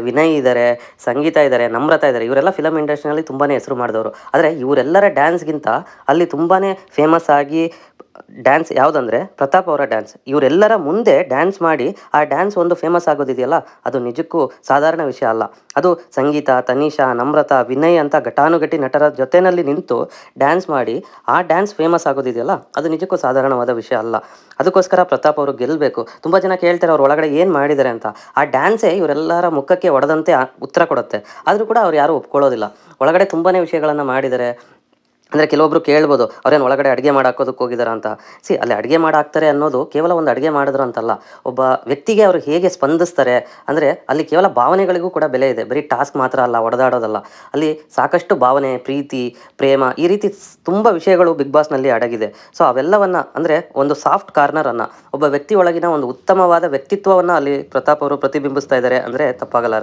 ವಿನಯ್ ಇದ್ದಾರೆ, ಸಂಗೀತ ಇದ್ದಾರೆ, ನಮ್ರತಾ ಇದ್ದಾರೆ. ಇವರೆಲ್ಲ ಫಿಲಮ್ ಇಂಡಸ್ಟ್ರಿನಲ್ಲಿ ತುಂಬಾ ಹೆಸರು ಮಾಡಿದವರು. ಆದರೆ ಇವರೆಲ್ಲರ ಡ್ಯಾನ್ಸ್ಗಿಂತ ಅಲ್ಲಿ ತುಂಬಾ ಫೇಮಸ್ ಆಗಿ ಡ್ಯಾನ್ಸ್ ಯಾವುದಂದರೆ ಪ್ರತಾಪ್ ಅವರ ಡ್ಯಾನ್ಸ್. ಇವರೆಲ್ಲರ ಮುಂದೆ ಡ್ಯಾನ್ಸ್ ಮಾಡಿ ಆ ಡ್ಯಾನ್ಸ್ ಒಂದು ಫೇಮಸ್ ಆಗೋದಿದೆಯಲ್ಲ, ಅದು ನಿಜಕ್ಕೂ ಸಾಧಾರಣ ವಿಷಯ ಅಲ್ಲ. ಅದು ಸಂಗೀತ, ತನಿಷಾ, ನಮ್ರತಾ, ವಿನಯ್ ಅಂತ ಘಟಾನುಘಟಿ ನಟರ ಜೊತೆಯಲ್ಲಿ ನಿಂತು ಡ್ಯಾನ್ಸ್ ಮಾಡಿ ಆ ಡ್ಯಾನ್ಸ್ ಫೇಮಸ್ ಆಗೋದಿದೆಯಲ್ಲ, ಅದು ನಿಜಕ್ಕೂ ಸಾಧಾರಣವಾದ ವಿಷಯ ಅಲ್ಲ. ಅದಕ್ಕೋಸ್ಕರ ಪ್ರತಾಪ್ ಅವರು ಗೆಲ್ಲಬೇಕು. ತುಂಬ ಜನ ಕೇಳ್ತಾರೆ ಅವ್ರು ಒಳಗಡೆ ಏನು ಮಾಡಿದ್ದಾರೆ ಅಂತ. ಆ ಡ್ಯಾನ್ಸೇ ಇವರೆಲ್ಲರ ಮುಖಕ್ಕೆ ಹೊಡೆದಂತೆ ಉತ್ತರ ಕೊಡುತ್ತೆ. ಆದರೂ ಕೂಡ ಅವ್ರು ಯಾರೂ ಒಪ್ಕೊಳ್ಳೋದಿಲ್ಲ. ಒಳಗಡೆ ತುಂಬಾ ವಿಷಯಗಳನ್ನು ಮಾಡಿದ್ದಾರೆ. ಅಂದರೆ ಕೆಲವೊಬ್ರು ಕೇಳ್ಬೋದು, ಅವ್ರೇನು ಒಳಗಡೆ ಅಡುಗೆ ಮಾಡಾಕೋದಕ್ಕೆ ಹೋಗಿದಾರ ಅಂತ. ಅಲ್ಲಿ ಅಡುಗೆ ಮಾಡಾಕ್ತಾರೆ ಅನ್ನೋದು ಕೇವಲ ಒಂದು ಅಡುಗೆ ಮಾಡಿದ್ರು ಅಂತಲ್ಲ, ಒಬ್ಬ ವ್ಯಕ್ತಿಗೆ ಅವರು ಹೇಗೆ ಸ್ಪಂದಿಸ್ತಾರೆ. ಅಂದರೆ ಅಲ್ಲಿ ಕೇವಲ ಭಾವನೆಗಳಿಗೂ ಕೂಡ ಬೆಲೆ ಇದೆ. ಬರೀ ಟಾಸ್ಕ್ ಮಾತ್ರ ಅಲ್ಲ, ಹೊಡೆದಾಡೋದಲ್ಲ. ಅಲ್ಲಿ ಸಾಕಷ್ಟು ಭಾವನೆ, ಪ್ರೀತಿ, ಪ್ರೇಮ, ಈ ರೀತಿ ತುಂಬ ವಿಷಯಗಳು ಬಿಗ್ ಬಾಸ್ನಲ್ಲಿ ಅಡಗಿದೆ. ಸೊ ಅವೆಲ್ಲವನ್ನು ಅಂದರೆ ಒಂದು ಸಾಫ್ಟ್ ಕಾರ್ನರನ್ನು, ಒಬ್ಬ ವ್ಯಕ್ತಿ ಒಳಗಿನ ಒಂದು ಉತ್ತಮವಾದ ವ್ಯಕ್ತಿತ್ವವನ್ನು ಅಲ್ಲಿ ಪ್ರತಾಪ್ ಅವರು ಪ್ರತಿಬಿಂಬಿಸ್ತಾ ಇದ್ದಾರೆ ಅಂದರೆ ತಪ್ಪಾಗಲ್ಲ.